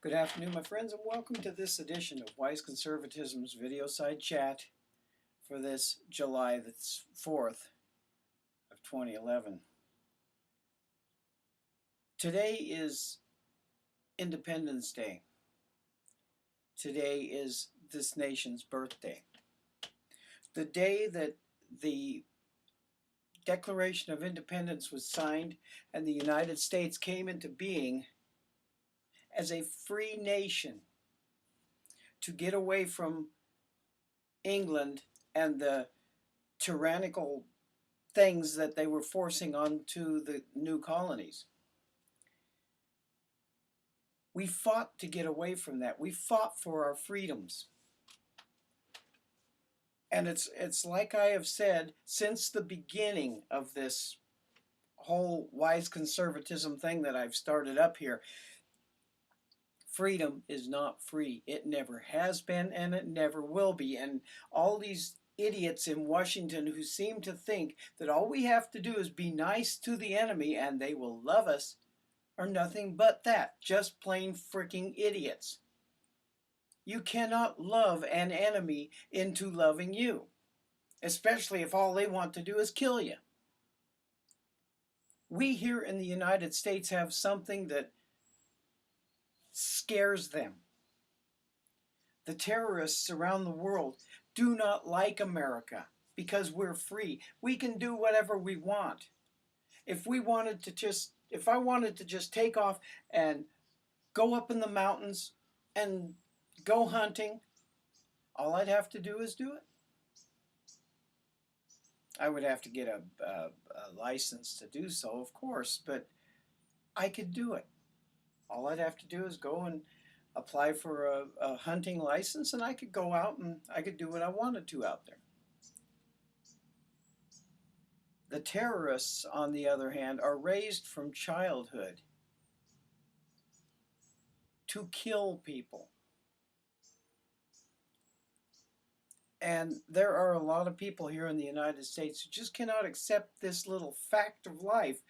Good afternoon, my friends, and welcome to this edition of Wise Conservatism's Videoside Chat for this July the 4th of 2011. Today is Independence Day. Today is this nation's birthday. The day that the Declaration of Independence was signed and the United States came into being as a free nation to get away from England and the tyrannical things that they were forcing onto the new colonies. We fought to get away from that. We fought for our freedoms. And it's like I have said since the beginning of this whole wise conservatism thing that I've started up here. Freedom is not free. It never has been and it never will be. And all these idiots in Washington who seem to think that all we have to do is be nice to the enemy and they will love us are nothing but that. Just plain freaking idiots. You cannot love an enemy into loving you, especially if all they want to do is kill you. We here in the United States have something that scares them. The terrorists around the world do not like America because we're free. We can do whatever we want. If I wanted to just take off and go up in the mountains and go hunting, all I'd have to do is do it. I would have to get a license to do so, of course, but I could do it. All I'd have to do is go and apply for a hunting license, and I could go out and I could do what I wanted to out there. The terrorists, on the other hand, are raised from childhood to kill people. And there are a lot of people here in the United States who just cannot accept this little fact of life.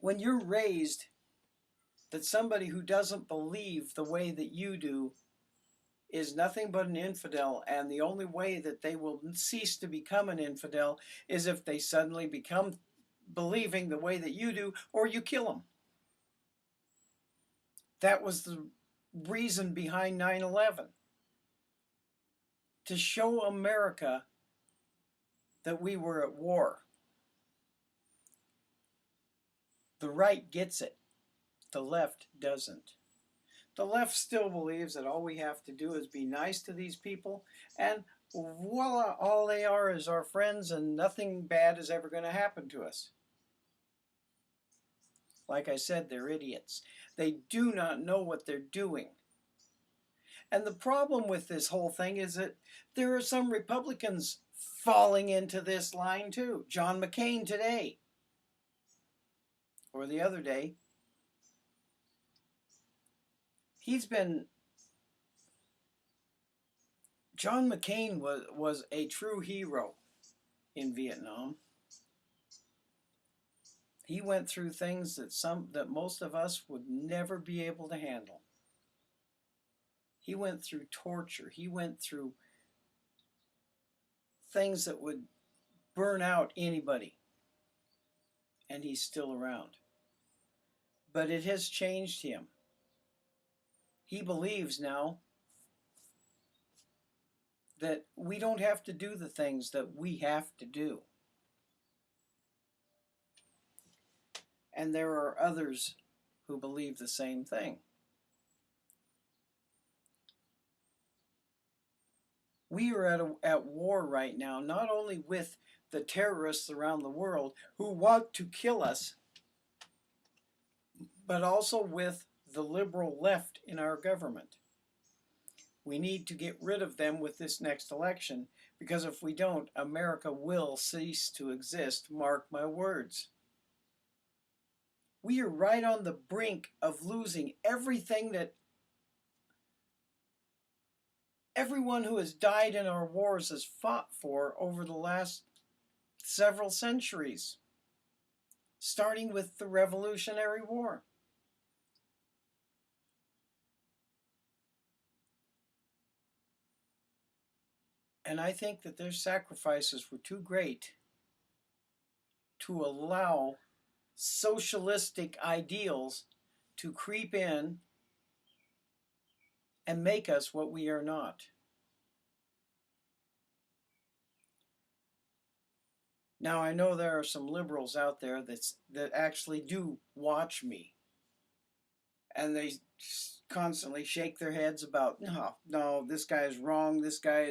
When you're raised that somebody who doesn't believe the way that you do is nothing but an infidel, and the only way that they will cease to become an infidel is if they suddenly become believing the way that you do, or you kill them. That was the reason behind 9/11. To show America that we were at war. The right gets it. The left doesn't. The left still believes that all we have to do is be nice to these people, and voila, all they are is our friends, and nothing bad is ever going to happen to us. Like I said, they're idiots. They do not know what they're doing. And the problem with this whole thing is that there are some Republicans falling into this line too. John McCain today, or the other day, John McCain was a true hero in Vietnam. He went through things that most of us would never be able to handle. He went through torture. He went through things that would burn out anybody. And he's still around. But it has changed him. He believes now that we don't have to do the things that we have to do. And there are others who believe the same thing. We are at war right now, not only with the terrorists around the world who want to kill us, but also with the liberal left in our government. We need to get rid of them with this next election, because if we don't, America will cease to exist, mark my words. We are right on the brink of losing everything that everyone who has died in our wars has fought for over the last several centuries, starting with the Revolutionary War. And I think that their sacrifices were too great to allow socialistic ideals to creep in and make us what we are not. Now, I know there are some liberals out there that actually do watch me, and they constantly shake their heads about, no, no, this guy is wrong, this guy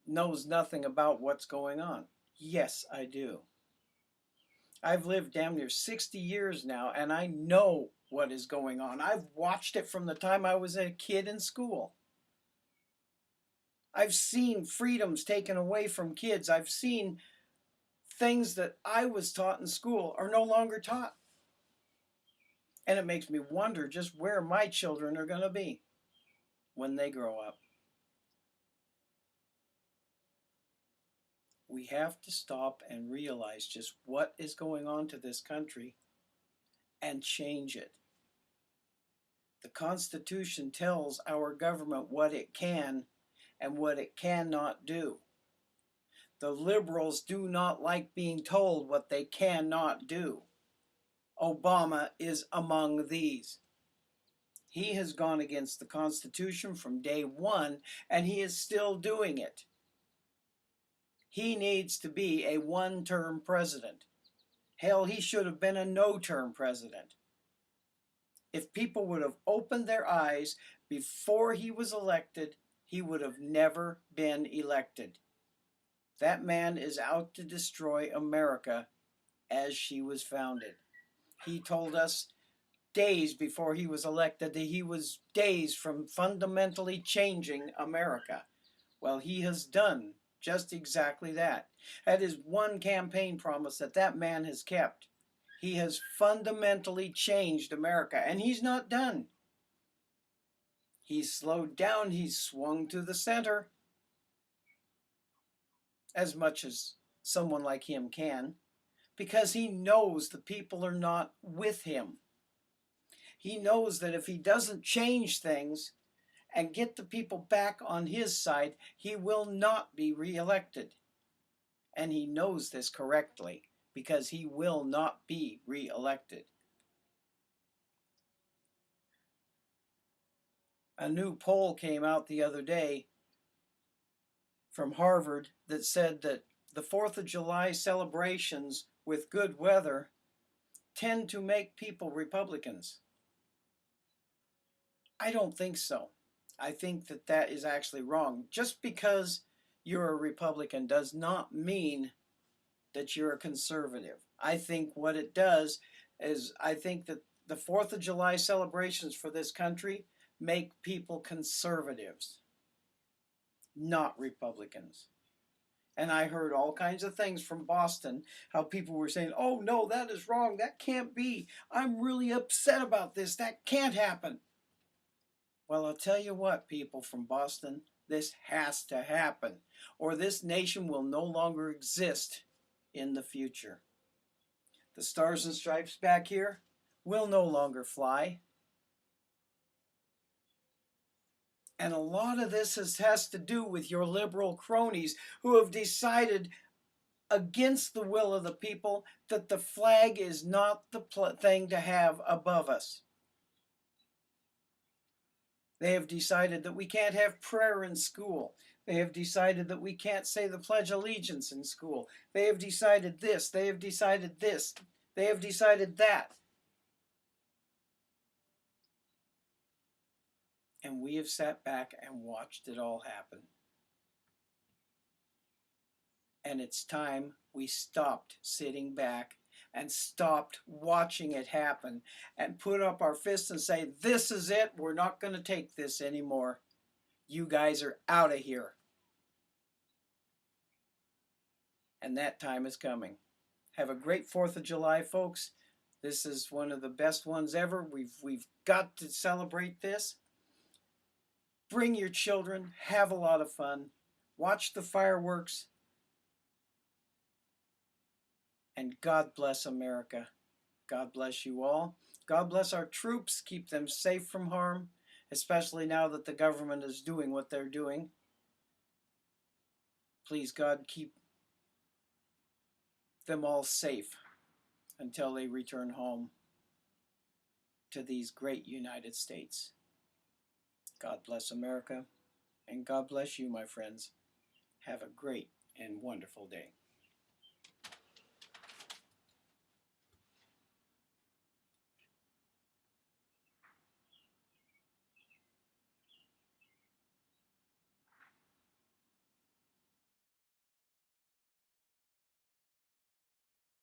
knows nothing about what's going on. Yes, I do. I've lived damn near 60 years now, and I know what is going on. I've watched it from the time I was a kid in school. I've seen freedoms taken away from kids. I've seen things that I was taught in school are no longer taught. And it makes me wonder just where my children are going to be when they grow up. We have to stop and realize just what is going on to this country and change it. The Constitution tells our government what it can and what it cannot do. The liberals do not like being told what they cannot do. Obama is among these. He has gone against the Constitution from day one, and he is still doing it. He needs to be a one-term president. Hell, he should have been a no-term president. If people would have opened their eyes before he was elected, he would have never been elected. That man is out to destroy America as she was founded. He told us days before he was elected that he was days from fundamentally changing America. Well, he has done just exactly that. That is one campaign promise that that man has kept. He has fundamentally changed America, and he's not done. He's slowed down, he's swung to the center as much as someone like him can, because he knows the people are not with him. He knows that if he doesn't change things and get the people back on his side, he will not be reelected. And he knows this correctly because he will not be reelected. A new poll came out the other day from Harvard that said that the 4th of July celebrations with good weather tend to make people Republicans. I don't think so. I think that that is actually wrong. Just because you're a Republican does not mean that you're a conservative. I think what it does is I think that the 4th of July celebrations for this country make people conservatives, not Republicans. And I heard all kinds of things from Boston, how people were saying, oh no, that is wrong, that can't be. I'm really upset about this, that can't happen. Well, I'll tell you what, people from Boston, this has to happen, or this nation will no longer exist in the future. The stars and stripes back here will no longer fly. And a lot of this has to do with your liberal cronies who have decided against the will of the people that the flag is not the thing to have above us. They have decided that we can't have prayer in school. They have decided that we can't say the Pledge of Allegiance in school. They have decided this. They have decided this. They have decided that. And we have sat back and watched it all happen. And it's time we stopped sitting back and stopped watching it happen and put up our fists and say, this is it. We're not going to take this anymore. You guys are out of here. And that time is coming. Have a great 4th of July, folks. This is one of the best ones ever. We've got to celebrate this. Bring your children. Have a lot of fun. Watch the fireworks. And God bless America. God bless you all. God bless our troops. Keep them safe from harm, especially now that the government is doing what they're doing. Please, God, keep them all safe until they return home to these great United States. God bless America, and God bless you, my friends. Have a great and wonderful day.